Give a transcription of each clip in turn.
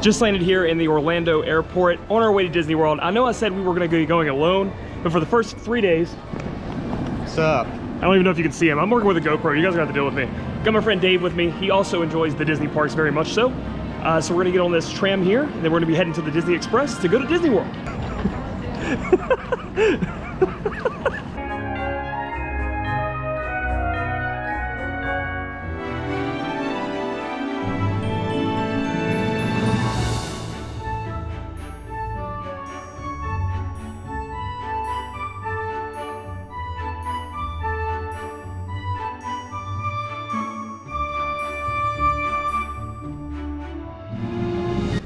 Just landed here in the Orlando airport on our way to Disney World. I know I said we were gonna be going alone, but for the first 3 days, What's up? I don't even know if you can see him. I'm working with a GoPro. You guys are gonna have to deal with me. Got my friend Dave with me. He also enjoys the Disney parks very much so. So we're gonna get on this tram here, and then we're gonna be heading to the Disney Express to go to Disney World.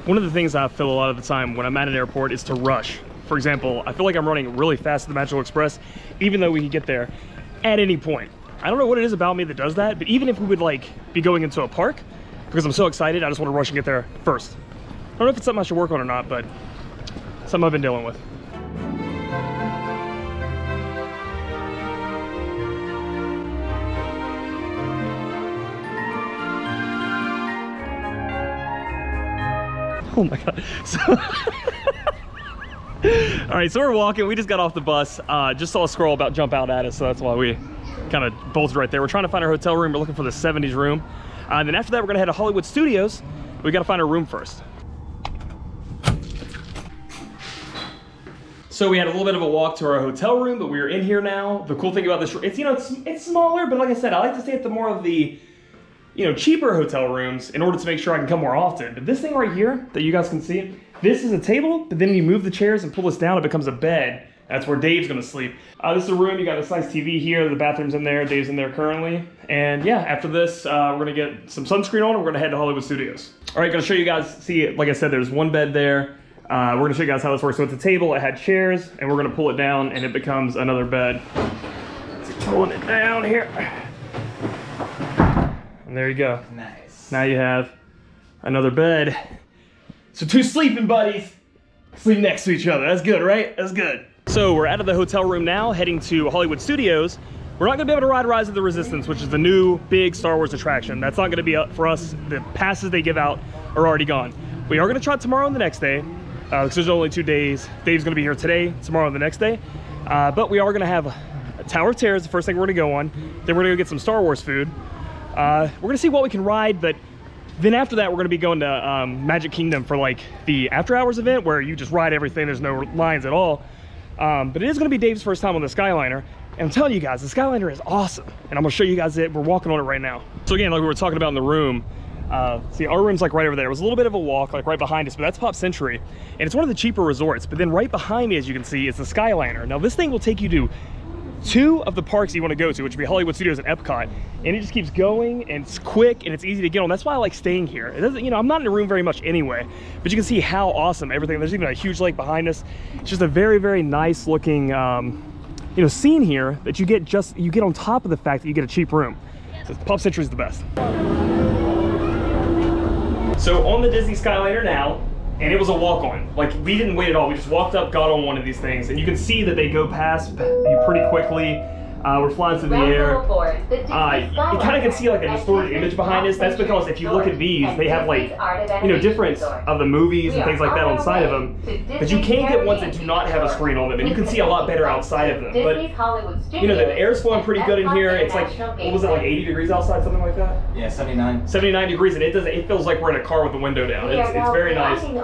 One of the things I feel a lot of the time when I'm at an airport is to rush. For example, I feel like I'm running really fast at the Magical Express, even though we can get there at any point. I don't know what it is about me that does that, but even if we would like be going into a park, because I'm so excited, I just want to rush and get there first. I don't know if it's something I should work on or not, but something I've been dealing with. Oh my God. So all right, so we're walking. We just got off the bus. Just saw a scroll about jump out at us, so that's why we kind of bolted right there. We're trying to find our hotel room. We're looking for the 70s room. And then after that, we're gonna head to Hollywood Studios. We gotta find our room first. So we had a little bit of a walk to our hotel room, but we are in here now. The cool thing about this, it's, you know, it's smaller, but like I said, I like to stay at the more of the, you know, cheaper hotel rooms in order to make sure I can come more often. But this thing right here that you guys can see, this is a table, but then when you move the chairs and pull this down, it becomes a bed. That's where Dave's gonna sleep. This is a room, you got this nice TV here, the bathroom's in there, Dave's in there currently. And yeah, after this, we're gonna get some sunscreen on and we're gonna head to Hollywood Studios. All right, gonna show you guys, see, like I said, there's one bed there. We're gonna show you guys how this works. So it's a table, it had chairs, and we're gonna pull it down and it becomes another bed. So pulling it down here. And there you go. Nice. Now you have another bed. So 2 sleeping buddies sleep next to each other. That's good, right? That's good. So we're out of the hotel room now, heading to Hollywood Studios. We're not gonna be able to ride Rise of the Resistance, which is the new big Star Wars attraction. That's not gonna be up for us. The passes they give out are already gone. We are gonna try it tomorrow and the next day, because there's only 2 days. Dave's gonna be here today, tomorrow and the next day. But we are gonna have a Tower of Terror is the first thing we're gonna go on. Then we're gonna go get some Star Wars food. We're gonna see what we can ride, but then after that, we're gonna be going to Magic Kingdom for like the after hours event where you just ride everything, there's no lines at all. But it is gonna be Dave's first time on the Skyliner. And I'm telling you guys, the Skyliner is awesome. And I'm gonna show you guys it, we're walking on it right now. So again, like we were talking about in the room, see our room's like right over there. It was a little bit of a walk, like right behind us, but that's Pop Century. And it's one of the cheaper resorts. But then right behind me, as you can see, is the Skyliner. Now this thing will take you to 2 of the parks you want to go to, which would be Hollywood Studios and Epcot, and it just keeps going, and it's quick and it's easy to get on. That's why I like staying here. It doesn't, you know, I'm not in a room very much anyway, but you can see how awesome everything. There's even a huge lake behind us. It's just a very, very nice looking, you know, scene here that you get on top of the fact that you get a cheap room. So Pop Century is the best. So on the Disney Skyliner now, and it was a walk-on. Like, we didn't wait at all. We just walked up, got on one of these things, and you can see that they go past you pretty quickly. We're flying through the air. You kind of can see like a distorted image behind us. That's because if you look at these, they have like, you know, different of the movies and things like that on the side of them. But you can get ones that do not have a screen on them, and you can see a lot better outside of them. But, you know, the air's flowing pretty good in here. It's like, what was it, like 80 degrees outside, something like that? Yeah, 79. 79 degrees, and it feels like we're in a car with the window down. It's very nice. And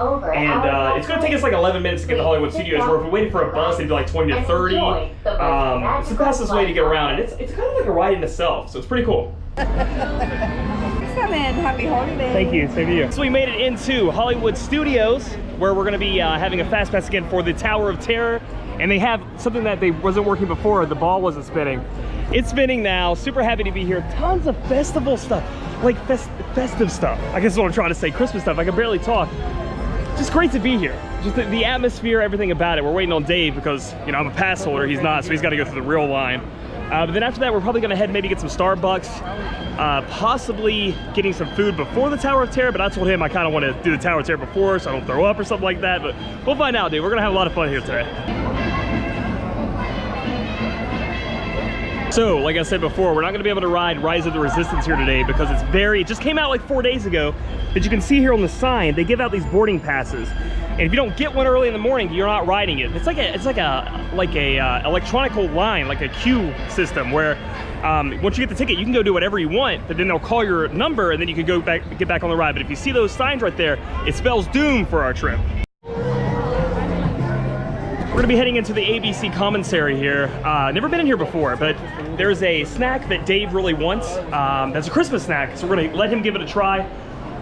it's going to take us like 11 minutes to get to Hollywood Studios, where if we waited for a bus, it'd be like 20 to 30. It's the fastest way to get around, and it's kind of like a ride in itself, so it's pretty cool. Happy holidays. Thank you, same to you. So we made it into Hollywood Studios, where we're gonna be having a fast pass again for the Tower of Terror, and they have something that wasn't working before. The ball wasn't spinning. It's spinning now. Super happy to be here. Tons of festival stuff, like festive stuff. I guess is what I'm trying to say, Christmas stuff. I can barely talk. Just great to be here. Just the atmosphere, everything about it. We're waiting on Dave because, you know, I'm a pass holder, he's not, so he's got to go through the real line. But then after that, we're probably gonna head and maybe get some Starbucks, possibly getting some food before the Tower of Terror, but I told him I kind of want to do the Tower of Terror before so I don't throw up or something like that, but we'll find out, dude. We're gonna have a lot of fun here today. So, like I said before, we're not gonna be able to ride Rise of the Resistance here today because it just came out like 4 days ago. But you can see here on the sign, they give out these boarding passes. And if you don't get one early in the morning, you're not riding it. It's like a electronical line, like a queue system where once you get the ticket, you can go do whatever you want, but then they'll call your number and then you can get back on the ride. But if you see those signs right there, it spells doom for our trip. We're gonna be heading into the ABC commissary here. Never been in here before, but there's a snack that Dave really wants. That's a Christmas snack, so we're gonna let him give it a try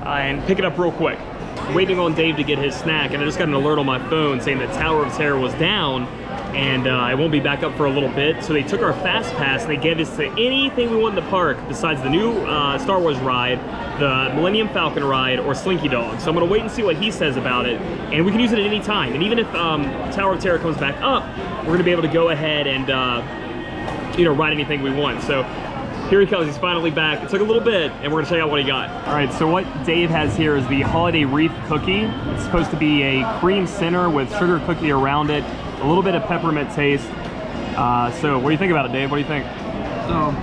and pick it up real quick. Waiting on Dave to get his snack, and I just got an alert on my phone saying that Tower of Terror was down, and it won't be back up for a little bit. So they took our fast pass and they gave us to anything we want in the park besides the new Star Wars ride, the Millennium Falcon ride, or Slinky Dog. So I'm gonna wait and see what he says about it, and we can use it at any time. And even if Tower of Terror comes back up, we're gonna be able to go ahead and ride anything we want. So here he comes, he's finally back. It took a little bit, and we're gonna check out what he got. All right, so what Dave has here is the Holiday Wreath cookie. It's supposed to be a cream center with sugar cookie around it, a little bit of peppermint taste. So what do you think about it, Dave? What do you think? So,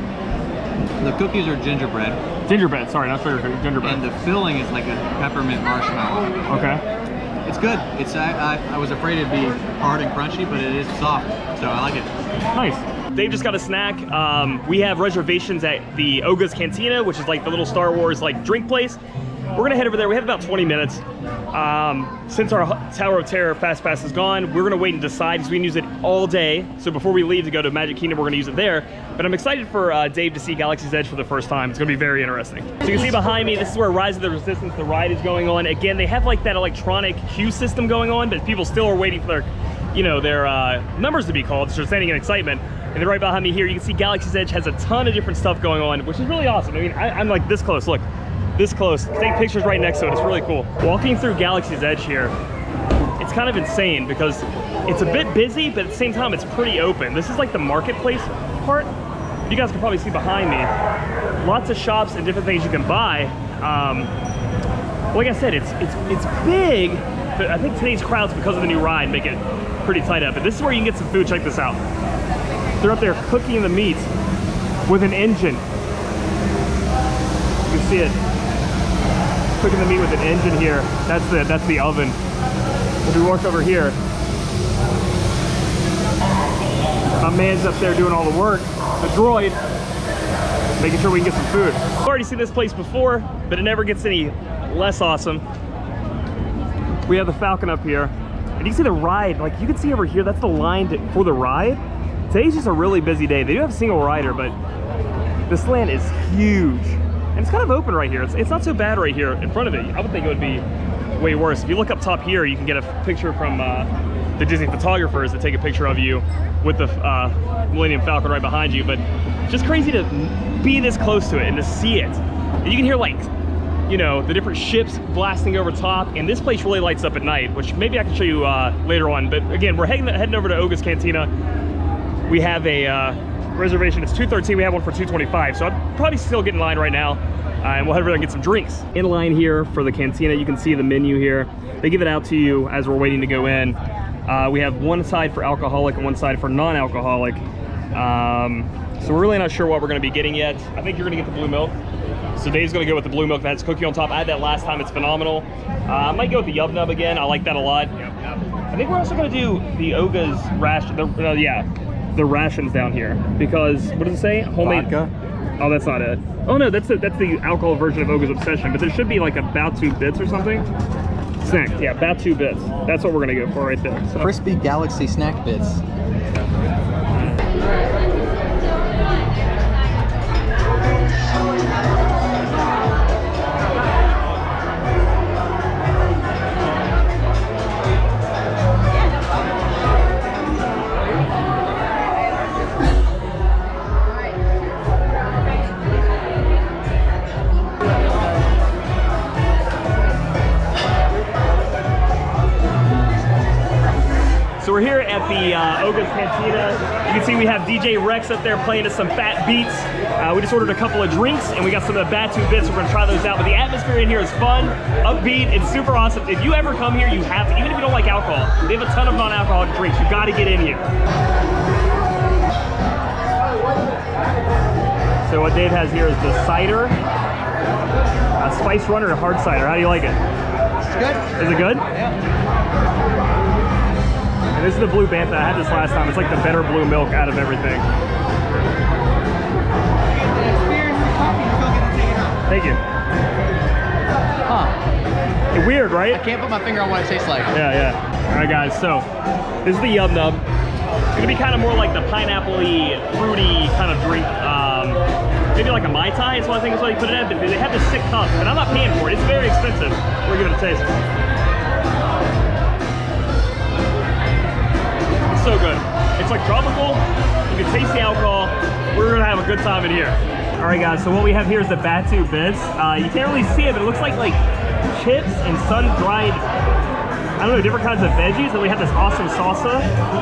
the cookies are gingerbread. Gingerbread, sorry, not sugar cookie, gingerbread. And the filling is like a peppermint marshmallow. Okay. It's good. I was afraid it'd be hard and crunchy, but it is soft, so I like it. Nice. Dave just got a snack. We have reservations at the Oguz Cantina, which is like the little Star Wars like drink place. We're gonna head over there. We have about 20 minutes. Since our Tower of Terror Fast Pass is gone, we're gonna wait and decide because we can use it all day. So before we leave to go to Magic Kingdom, we're gonna use it there. But I'm excited for Dave to see Galaxy's Edge for the first time. It's gonna be very interesting. So you can see behind me, this is where Rise of the Resistance, the ride, is going on. Again, they have like that electronic queue system going on, but people still are waiting for their numbers to be called, so they're standing in excitement. And then right behind me here, you can see Galaxy's Edge has a ton of different stuff going on, which is really awesome. I mean, I'm like this close, look. This close. Take pictures right next to it. It's really cool. Walking through Galaxy's Edge here, it's kind of insane because it's a bit busy, but at the same time, it's pretty open. This is like the marketplace part. You guys can probably see behind me. Lots of shops and different things you can buy. Like I said, it's big, but I think today's crowds, because of the new ride, make it pretty tight up. But this is where you can get some food. Check this out. They're up there cooking the meat with an engine. You can see it. Cooking the meat with an engine here. That's the oven. If we walk over here, my man's up there doing all the work. The droid, making sure we can get some food. I've already seen this place before, but it never gets any less awesome. We have the Falcon up here, and you can see the ride. Like you can see over here, that's the line for the ride. Today's just a really busy day. They do have a single rider, but this land is huge. And it's kind of open right here. It's not so bad right here in front of it. I would think it would be way worse. If you look up top here, you can get a picture from the Disney photographers that take a picture of you with the Millennium Falcon right behind you. But it's just crazy to be this close to it and to see it. And you can hear like, the different ships blasting over top. And this place really lights up at night, which maybe I can show you later on. But again, we're heading over to Oguz Cantina. We have a reservation. It's 2:13. We have one for 2:25. So I'm probably still getting in line right now. And we'll head over there and get some drinks. In line here for the cantina, you can see the menu here. They give it out to you as we're waiting to go in. We have one side for alcoholic and one side for non-alcoholic. So we're really not sure what we're gonna be getting yet. I think you're gonna get the blue milk. So Dave's gonna go with the blue milk that has cookie on top. I had that last time, it's phenomenal. I might go with the Yub Nub again. I like that a lot. I think we're also gonna do the Oguz ration, the rations down here. Because, what does it say? Homemade Vodka. Oh, that's not it. Oh no, that's the alcohol version of Oguz Obsession, but there should be like a Batu Bits or something. Snack, yeah, Batu Bits. That's what we're gonna go for right there. So. Crispy Galaxy Snack Bits. So we're here at the Ogres Cantina. You can see we have DJ Rex up there playing us some fat beats. We just ordered a couple of drinks and we got some of the Batu Bits. We're gonna try those out. But the atmosphere in here is fun, upbeat, it's super awesome. If you ever come here, you have to, even if you don't like alcohol, they have a ton of non-alcoholic drinks. You gotta get in here. So what Dave has here is the cider, spice runner, and hard cider. How do you like it? It's good. Is it good? Yeah. And this is the blue bantha. I had this last time. It's like the better blue milk out of everything. Thank you. Huh. It's weird, right? I can't put my finger on what it tastes like. Yeah, yeah. All right, guys. So this is the Yub Nub. It's gonna be kind of more like the pineapple-y, fruity kind of drink. Maybe like a Mai Tai is what I think is what you put it in. But they have this sick cup, and I'm not paying for it. It's very expensive. We're gonna give it a taste. It's so good. It's like tropical. You can taste the alcohol. We're gonna have a good time in here. All right, guys. So what we have here is the Batu bits. You can't really see it, but it looks like chips and sun-dried, I don't know, different kinds of veggies. And we have this awesome salsa.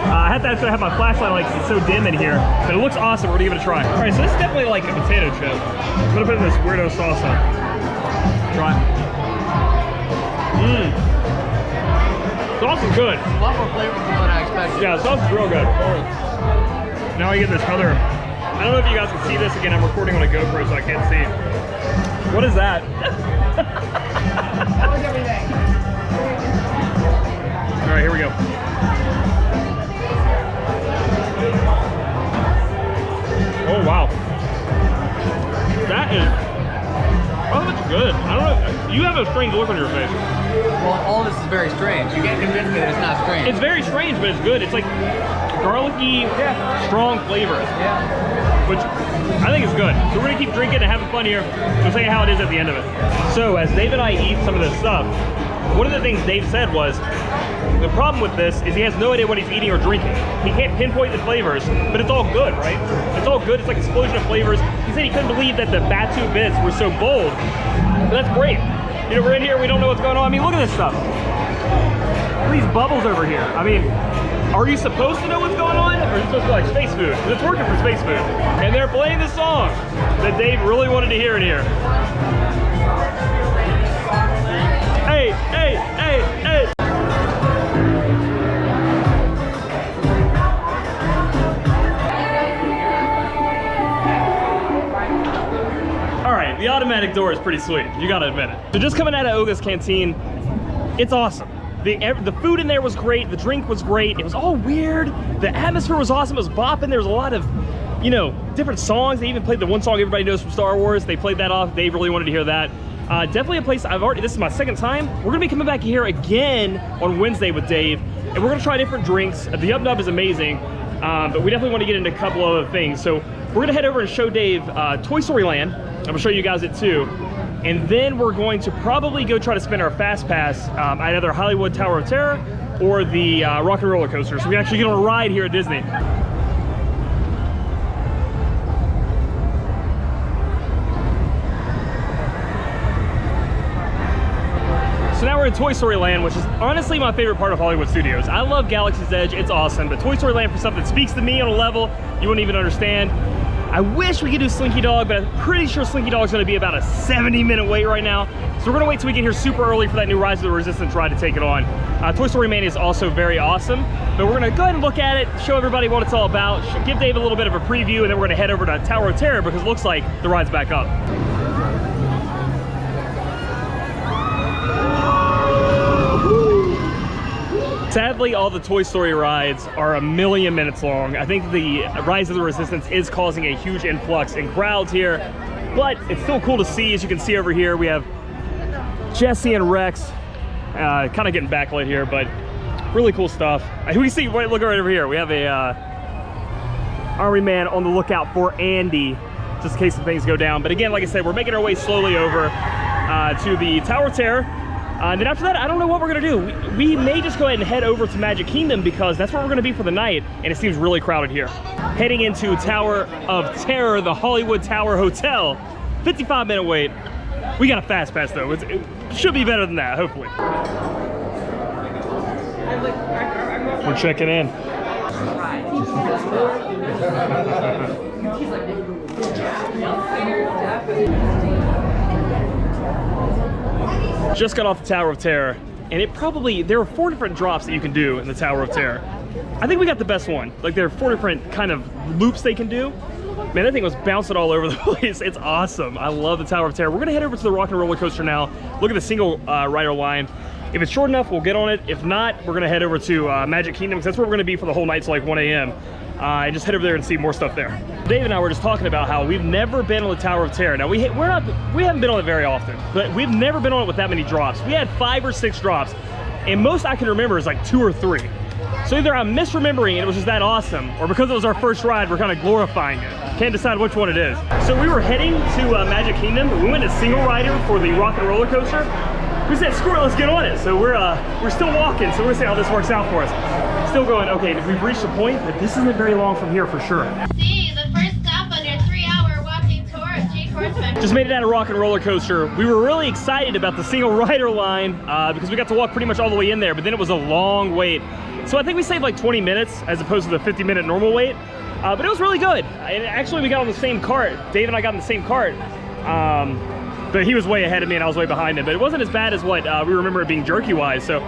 I have to actually have my flashlight on because it's so dim in here, but it looks awesome. We're gonna give it a try. All right, so this is definitely like a potato chip. I'm gonna put in this weirdo salsa. Try it. Mmm. Sauce is good. It's a lot more flavorful than I expected. Yeah, the sauce is real good. Now I get this other, I don't know if you guys can see this. Again, I'm recording on a GoPro, so I can't see. What is that? How was everything? All right, here we go. Oh, wow. That is, oh, that's good. I don't know, you have a strange look on your face. Well, all this is very strange. You can't convince me that it's not strange. It's very strange, but it's good. It's like garlicky, strong flavor. Yeah. Which I think is good. So we're gonna keep drinking and having fun here. We'll tell you how it is at the end of it. So as Dave and I eat some of this stuff, one of the things Dave said was, the problem with this is he has no idea what he's eating or drinking. He can't pinpoint the flavors, but it's all good, right? It's all good, it's like an explosion of flavors. He said he couldn't believe that the Batu bits were so bold, but that's great. You know, we're in here, we don't know what's going on. I mean, look at this stuff. Look at these bubbles over here. I mean, are you supposed to know what's going on? Or is it supposed to be like space food? Because it's working for space food. And they're playing the song that Dave really wanted to hear in here. Hey, hey, hey, hey. All right, the automatic door is pretty sweet. You gotta admit it. So just coming out of Oguz Cantina, it's awesome. The food in there was great, the drink was great, it was all weird, the atmosphere was awesome, it was bopping, there was a lot of, you know, different songs. They even played the one song everybody knows from Star Wars. They played that off. Dave really wanted to hear that. Definitely a place this is my second time. We're gonna be coming back here again on Wednesday with Dave, and we're gonna try different drinks. The Yub Nub is amazing, but we definitely want to get into a couple of other things. So we're gonna head over and show Dave Toy Story Land. I'm gonna show you guys it too. And then we're going to probably go try to spend our Fast Pass at either Hollywood Tower of Terror or the Rock and Roller Coaster. So we actually get on a ride here at Disney. So now we're in Toy Story Land, which is honestly my favorite part of Hollywood Studios. I love Galaxy's Edge, it's awesome, but Toy Story Land for something that speaks to me on a level you wouldn't even understand. I wish we could do Slinky Dog, but I'm pretty sure Slinky Dog is gonna be about a 70-minute wait right now. So we're gonna wait till we get here super early for that new Rise of the Resistance ride to take it on. Toy Story Mania is also very awesome, but we're gonna go ahead and look at it, show everybody what it's all about, give Dave a little bit of a preview, and then we're gonna head over to Tower of Terror because it looks like the ride's back up. Sadly, all the Toy Story rides are 1,000,000 minutes long. I think the Rise of the Resistance is causing a huge influx in crowds here, but it's still cool to see. As you can see over here, we have Jesse and Rex, kind of getting backlit here, but really cool stuff. We see, wait, look right over here. We have a army man on the lookout for Andy, just in case some things go down. But again, like I said, we're making our way slowly over to the Tower of Terror. And then after that, I don't know what we're gonna do. We may just go ahead and head over to Magic Kingdom because that's where we're gonna be for the night, and it seems really crowded here. Heading into Tower of Terror, the Hollywood Tower Hotel. 55-minute wait. We got a Fast Pass though. It should be better than that, hopefully. We're checking in. Just got off the Tower of Terror, and there are 4 different drops that you can do in the Tower of Terror. I think we got the best one. Like, there are 4 different kind of loops they can do. Man, that thing was bouncing all over the place. It's awesome. I love the Tower of Terror. We're gonna head over to the Rock and Roller Coaster now. Look at the single rider line. If it's short enough, we'll get on it. If not, we're gonna head over to Magic Kingdom, because that's where we're gonna be for the whole night till like 1 a.m. And just head over there and see more stuff there. Dave and I were just talking about how we've never been on the Tower of Terror. Now we haven't been on it very often, but we've never been on it with that many drops. We had 5 or 6 drops, and most I can remember is like 2 or 3. So either I'm misremembering and it was just that awesome, or because it was our first ride, we're kind of glorifying it. Can't decide which one it is. So we were heading to Magic Kingdom. We went to single rider for the Rock and Roller Coaster. We said, screw it, let's get on it. So we're still walking, so we're gonna see how this works out for us. Still going, okay, we've reached a point, but this isn't very long from here for sure. See, the first stop on your 3-hour walking tour of G-Force. Just made it out of Rock and Roller Coaster. We were really excited about the single rider line because we got to walk pretty much all the way in there, but then it was a long wait. So I think we saved like 20 minutes as opposed to the 50-minute normal wait. But it was really good. And actually we got on the same cart. Dave and I got in the same cart. But he was way ahead of me and I was way behind him. But it wasn't as bad as what we remember it being jerky-wise. So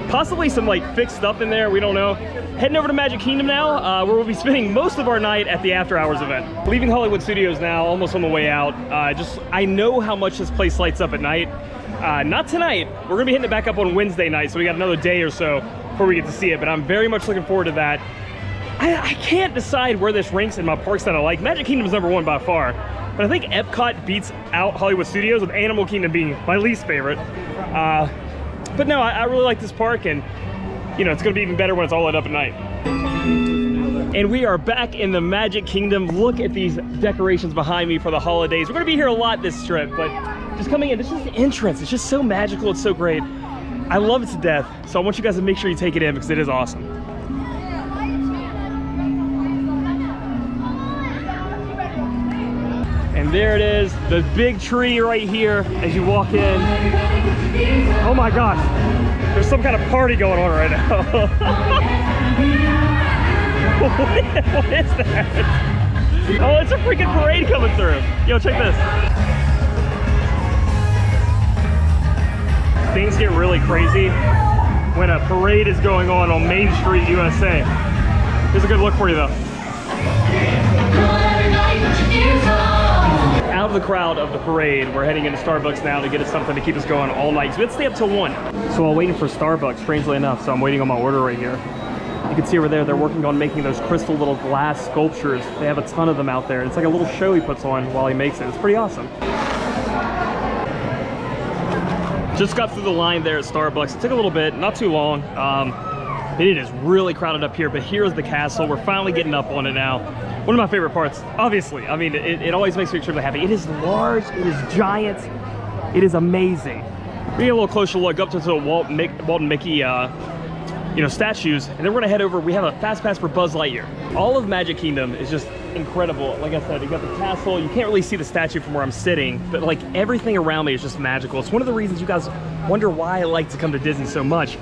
possibly some like fixed stuff in there, we don't know. Heading over to Magic Kingdom now, where we'll be spending most of our night at the After Hours event. Leaving Hollywood Studios now, almost on the way out. I know how much this place lights up at night. Not tonight. We're gonna be hitting it back up on Wednesday night, so we got another day or so before we get to see it, but I'm very much looking forward to that. I can't decide where this ranks in my parks that I like. Magic Kingdom is #1 by far, but I think Epcot beats out Hollywood Studios, with Animal Kingdom being my least favorite. But no, I really like this park, and you know, it's gonna be even better when it's all lit up at night. And we are back in the Magic Kingdom. Look at these decorations behind me for the holidays. We're gonna be here a lot this trip, but just coming in, this is the entrance. It's just so magical, it's so great. I love it to death, so I want you guys to make sure you take it in because it is awesome. And there it is, the big tree right here as you walk in. Oh my gosh, there's some kind of party going on right now. What is that? Oh, it's a freaking parade coming through. Yo, check this. Things get really crazy when a parade is going on Main Street, USA. Here's a good look for you though. Out of the crowd of the parade, we're heading into Starbucks now to get us something to keep us going all night. So let's stay up till 1. So while waiting for Starbucks, strangely enough, so I'm waiting on my order right here. You can see over there, they're working on making those crystal little glass sculptures. They have a ton of them out there. It's like a little show he puts on while he makes it. It's pretty awesome. Just got through the line there at Starbucks. It took a little bit, not too long. It is really crowded up here, but here's the castle. We're finally getting up on it now. One of my favorite parts, obviously. I mean, it always makes me extremely happy. It is large, it is giant, it is amazing. We get a little closer look up to the Walt and Mickey statues, and then we're gonna head over. We have a fast pass for Buzz Lightyear. All of Magic Kingdom is just incredible. Like I said, you got the castle. You can't really see the statue from where I'm sitting, but like everything around me is just magical. It's one of the reasons you guys wonder why I like to come to Disney so much.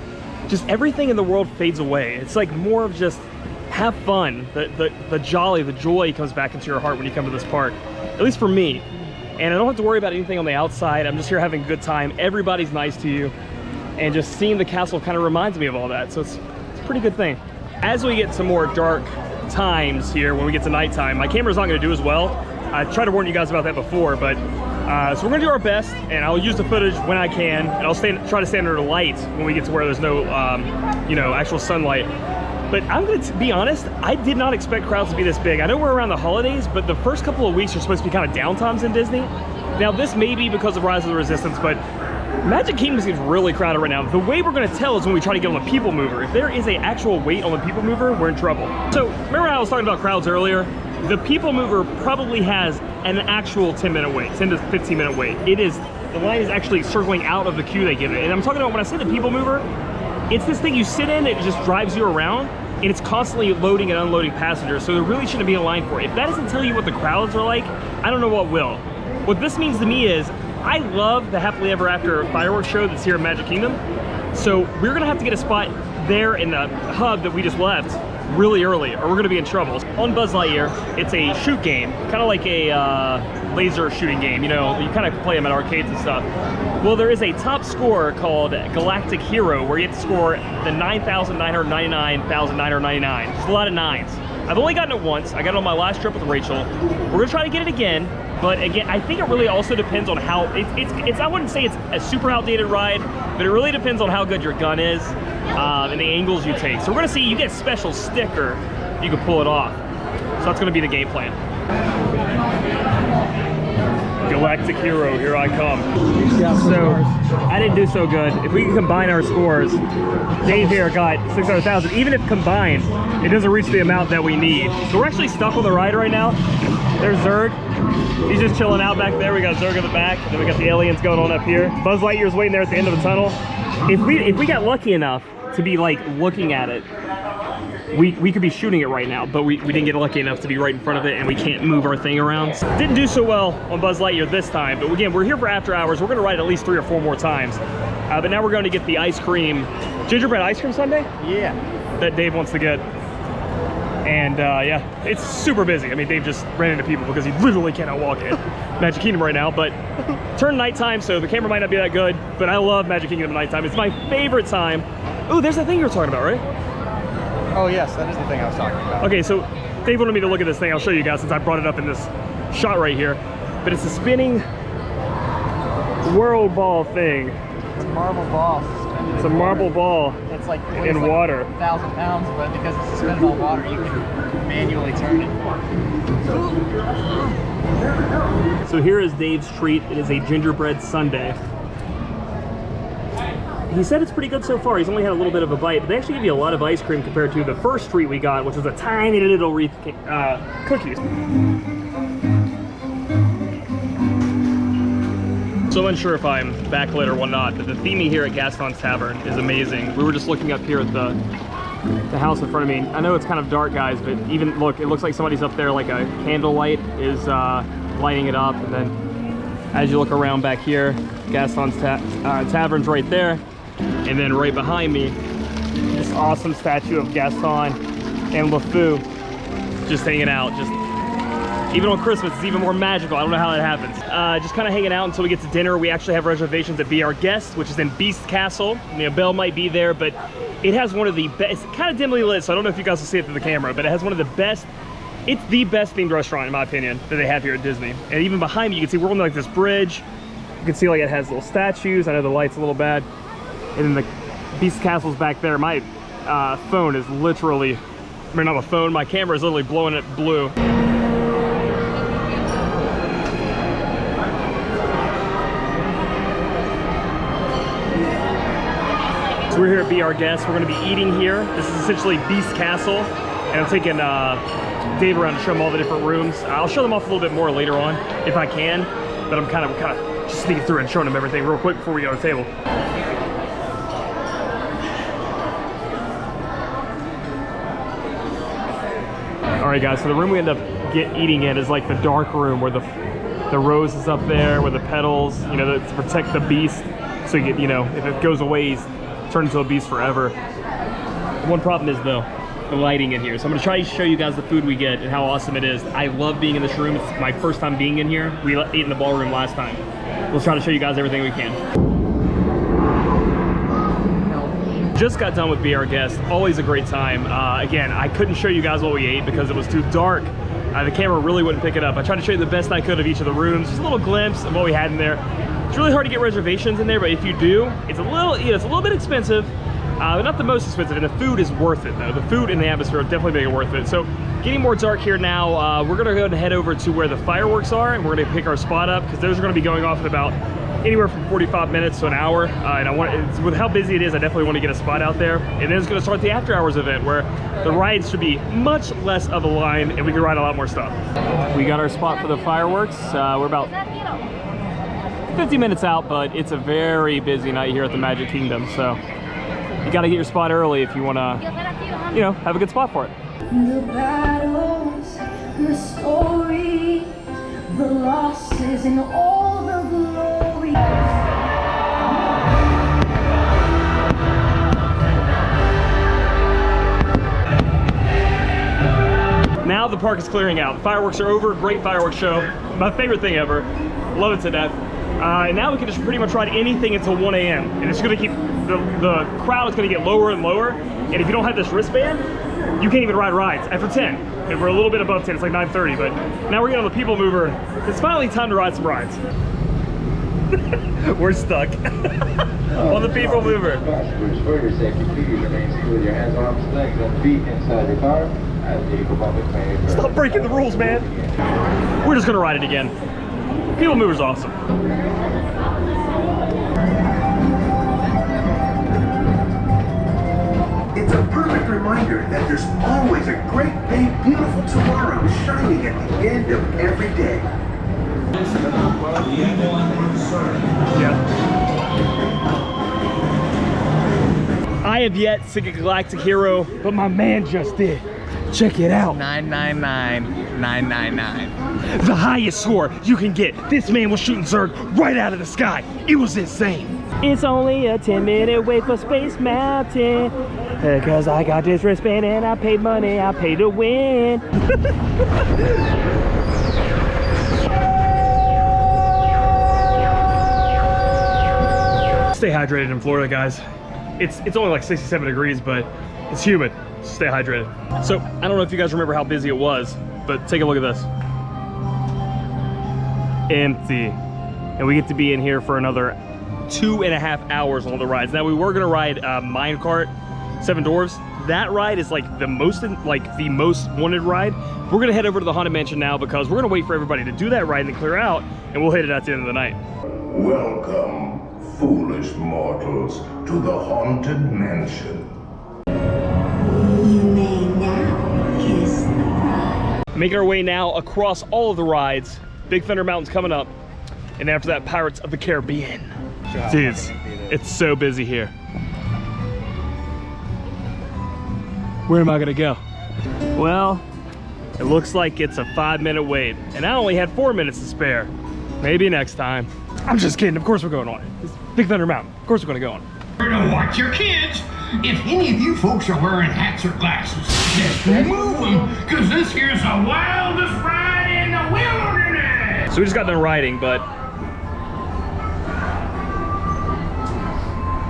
Just everything in the world fades away. It's like more of just have fun. The joy comes back into your heart when you come to this park, at least for me. And I don't have to worry about anything on the outside. I'm just here having a good time. Everybody's nice to you. And just seeing the castle kind of reminds me of all that. So it's a pretty good thing. As we get to more dark times here, when we get to nighttime, my camera's not gonna do as well. I tried to warn you guys about that before, but so we're gonna do our best, and I'll use the footage when I can, and I'll try to stay under the light when we get to where there's no, actual sunlight. But I'm gonna be honest, I did not expect crowds to be this big. I know we're around the holidays, but the first couple of weeks are supposed to be kind of downtimes in Disney. Now this may be because of Rise of the Resistance, but Magic Kingdom seems really crowded right now. The way we're gonna tell is when we try to get on the People Mover. If there is an actual wait on the People Mover, we're in trouble. So remember how I was talking about crowds earlier? The People Mover probably has an actual 10-minute wait, 10 to 15-minute wait. The line is actually circling out of the queue they give it. And I'm talking about, when I say the People Mover, it's this thing you sit in, it just drives you around, and it's constantly loading and unloading passengers, so there really shouldn't be a line for it. If that doesn't tell you what the crowds are like, I don't know what will. What this means to me is, I love the Happily Ever After fireworks show that's here in Magic Kingdom, so we're gonna have to get a spot there in the hub that we just left really early, or we're gonna be in trouble. On Buzz Lightyear, it's a shoot game, kind of like a laser shooting game, you know, you kind of play them at arcades and stuff. Well, there is a top score called Galactic Hero, where you have to score the 9,999,999. There's a lot of 9s. I've only gotten it once. I got it on my last trip with Rachel. We're gonna try to get it again, but again, I think it really also depends on how, it's I wouldn't say it's a super outdated ride, but it really depends on how good your gun is and the angles you take. So we're gonna see, you get a special sticker, you can pull it off. So that's gonna be the game plan. Galactic Hero, here I come. So, I didn't do so good. If we can combine our scores, Dave here got 600,000. Even if combined, it doesn't reach the amount that we need. So we're actually stuck on the ride right now. There's Zerg. He's just chilling out back there. We got Zerg in the back. Then we got the aliens going on up here. Buzz Lightyear's waiting there at the end of the tunnel. If we got lucky enough to be like looking at it, we could be shooting it right now, but we didn't get lucky enough to be right in front of it, and we can't move our thing around. Didn't do so well on Buzz Lightyear this time, but again, we're here for after hours. We're gonna ride at least 3 or 4 more times. But now we're going to get the ice cream, gingerbread ice cream sundae? Yeah. That Dave wants to get. And yeah, it's super busy. I mean, Dave just ran into people because he literally cannot walk in Magic Kingdom right now, but turned nighttime, so the camera might not be that good, but I love Magic Kingdom at nighttime. It's my favorite time. Oh, there's that thing you were talking about, right? Oh yes, that is the thing I was talking about. Okay, so Dave wanted me to look at this thing. I'll show you guys since I brought it up in this shot right here. But it's a spinning whirl ball thing. It's a marble ball. It's a marble ball. It's like in water. 1,000 pounds, but because it's suspended on water, you can manually turn it. So here is Dave's treat. It is a gingerbread sundae. He said it's pretty good so far. He's only had a little bit of a bite, but they actually give you a lot of ice cream compared to the first treat we got, which was a tiny little Wreath cookies. So unsure if I'm backlit or whatnot, but the theming here at Gaston Tavern is amazing. We were just looking up here at the house in front of me. I know it's kind of dark, guys, but even look, it looks like somebody's up there, like a candlelight is lighting it up. And then as you look around back here, Gaston's Tavern's right there. And then right behind me, this awesome statue of Gaston and LeFou just hanging out. Just even on Christmas, it's even more magical. I don't know how that happens. Just kind of hanging out until we get to dinner. We actually have reservations at Be Our Guest, which is in Beast Castle. You know, Belle might be there, but it has one of the best. It's kind of dimly lit, so I don't know if you guys will see it through the camera, but it has one of the best. It's the best themed restaurant, in my opinion, that they have here at Disney. And even behind me, you can see we're on like this bridge. You can see like it has little statues. I know the light's a little bad. And then the Beast Castle's back there. My phone is literally, I mean, not a phone, my camera is literally blowing it blue. So we're here at Be Our Guest. We're gonna be eating here. This is essentially Beast Castle. And I'm taking Dave around to show him all the different rooms. I'll show them off a little bit more later on, if I can. But I'm kind of just sneaking through and showing them everything real quick before we go to the table. All right, guys, so the room we end up eating in is like the dark room where the rose is up there, where the petals, you know, to protect the beast. So you get, you know, if it goes away, he's turned into a beast forever. One problem is though, the lighting in here. So I'm gonna try to show you guys the food we get and how awesome it is. I love being in this room. It's my first time being in here. We ate in the ballroom last time. We'll try to show you guys everything we can. Just got done with Be Our Guest. Always a great time. Again, I couldn't show you guys what we ate because it was too dark. The camera really wouldn't pick it up. I tried to show you the best I could of each of the rooms. Just a little glimpse of what we had in there. It's really hard to get reservations in there, but if you do, it's a little, you know, it's a little bit expensive, but not the most expensive. And the food is worth it, though. The food and the atmosphere definitely make it worth it. So, getting more dark here now. We're gonna go ahead and head over to where the fireworks are, and we're gonna pick our spot up because those are gonna be going off in about anywhere from 45 minutes to an hour. And with how busy it is, I definitely want to get a spot out there. And then it's going to start the after hours event where the rides should be much less of a line and we can ride a lot more stuff. We got our spot for the fireworks. We're about 50 minutes out, but it's a very busy night here at the Magic Kingdom. So you got to get your spot early if you want to, you know, have a good spot for it. The battles, the story, the losses and all the glory. Now the park is clearing out. The fireworks are over. Great fireworks show. My favorite thing ever. Love it to death. And now we can just pretty much ride anything until 1 a.m. And it's going to keep, the crowd is going to get lower and lower. And if you don't have this wristband, you can't even ride rides after 10. And we're a little bit above 10, it's like 9:30, but now we're getting on the people mover. It's finally time to ride some rides. We're stuck on the people mover. For your safety, please remain seated with your hands, arms, legs, and feet inside your car. Stop breaking the rules, man. We're just gonna ride it again. People mover's awesome. It's a perfect reminder that there's always a great, big, beautiful tomorrow shining at the end of every day. Yeah. I have yet to get Galactic Hero, but my man just did. Check it out. 999,999. The highest score you can get. This man was shooting Zerg right out of the sky. It was insane. It's only a 10-minute wait for Space Mountain. Cause I got this wristband and I paid money, I paid to win. Stay hydrated in Florida, guys. It's only like 67 degrees, but it's humid. Stay hydrated. So I don't know if you guys remember how busy it was, but take a look at this. Empty. And we get to be in here for another 2.5 hours on the rides. Now we were gonna ride Minecart, Seven Dwarfs. That ride is like the most wanted ride. We're gonna head over to the Haunted Mansion now because we're gonna wait for everybody to do that ride and clear out, and we'll hit it at the end of the night. Welcome, foolish mortals, to the Haunted Mansion. You may now kiss the bride. Making our way now across all of the rides. Big Thunder Mountain's coming up, and after that, Pirates of the Caribbean. Dude, it's so busy here. Where am I gonna go? Well, it looks like it's a 5-minute wait, and I only had 4 minutes to spare. Maybe next time. I'm just kidding, of course we're going on it. It's Big Thunder Mountain, of course we're gonna go on it. To watch your kids. If any of you folks are wearing hats or glasses, just remove them, because this here's the wildest ride in the wilderness. So we just got done riding, but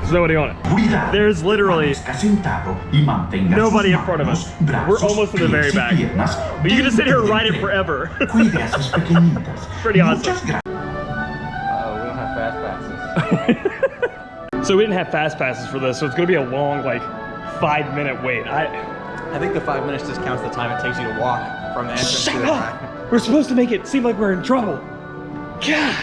there's nobody on it. There's literally nobody in front of us. We're almost in the very back. But you can just sit here and ride it forever. Pretty awesome. We don't have fast passes. So we didn't have fast passes for this, so it's gonna be a long, like, 5-minute wait. I think the 5 minutes just counts the time it takes you to walk from the entrance to the ride. We're supposed to make it seem like we're in trouble. God.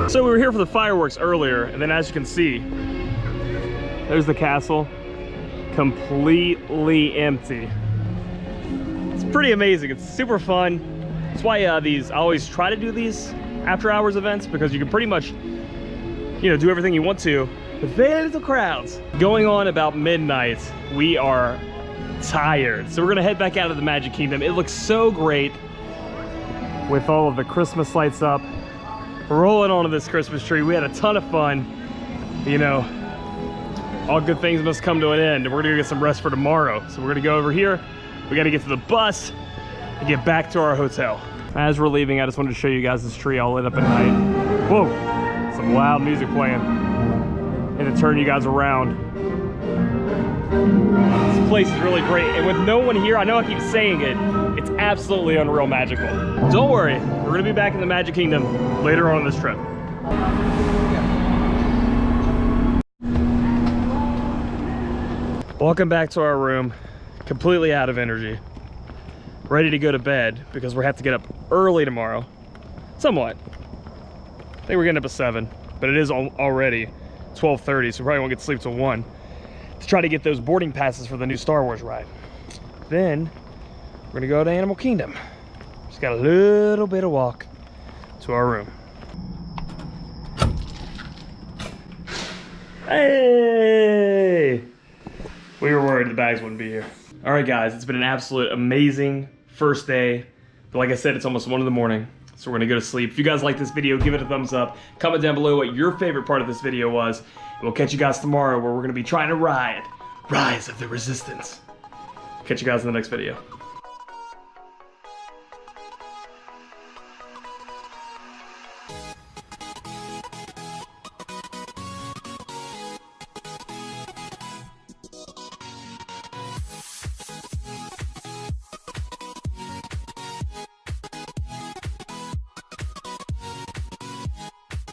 So we were here for the fireworks earlier, and then as you can see, there's the castle, completely empty. It's pretty amazing. It's super fun. That's why I always try to do these after hours events, because you can pretty much, do everything you want to with very little crowds. Going on about midnight, we are tired. So we're gonna head back out of the Magic Kingdom. It looks so great with all of the Christmas lights up. Rolling onto this Christmas tree. We had a ton of fun. All good things must come to an end, and we're gonna go get some rest for tomorrow. So we're gonna go over here. We gotta get to the bus and get back to our hotel. As we're leaving, I just wanted to show you guys this tree all lit up at night. Whoa, some loud music playing. And to turn you guys around. This place is really great. And with no one here, I know I keep saying it, it's absolutely unreal magical. Don't worry, we're gonna be back in the Magic Kingdom later on this trip. Welcome back to our room. Completely out of energy, ready to go to bed because we have to get up early tomorrow. Somewhat. I think we're getting up at 7, but it is already 12:30, so we probably won't get to sleep till 1 to try to get those boarding passes for the new Star Wars ride. Then we're gonna go to Animal Kingdom. Just got a little bit of walk to our room. Hey! We were worried the bags wouldn't be here. All right, guys, it's been an absolute amazing first day. But like I said, it's almost 1 in the morning, so we're gonna go to sleep. If you guys like this video, give it a thumbs up. Comment down below what your favorite part of this video was. And we'll catch you guys tomorrow where we're gonna be trying to ride Rise of the Resistance. Catch you guys in the next video.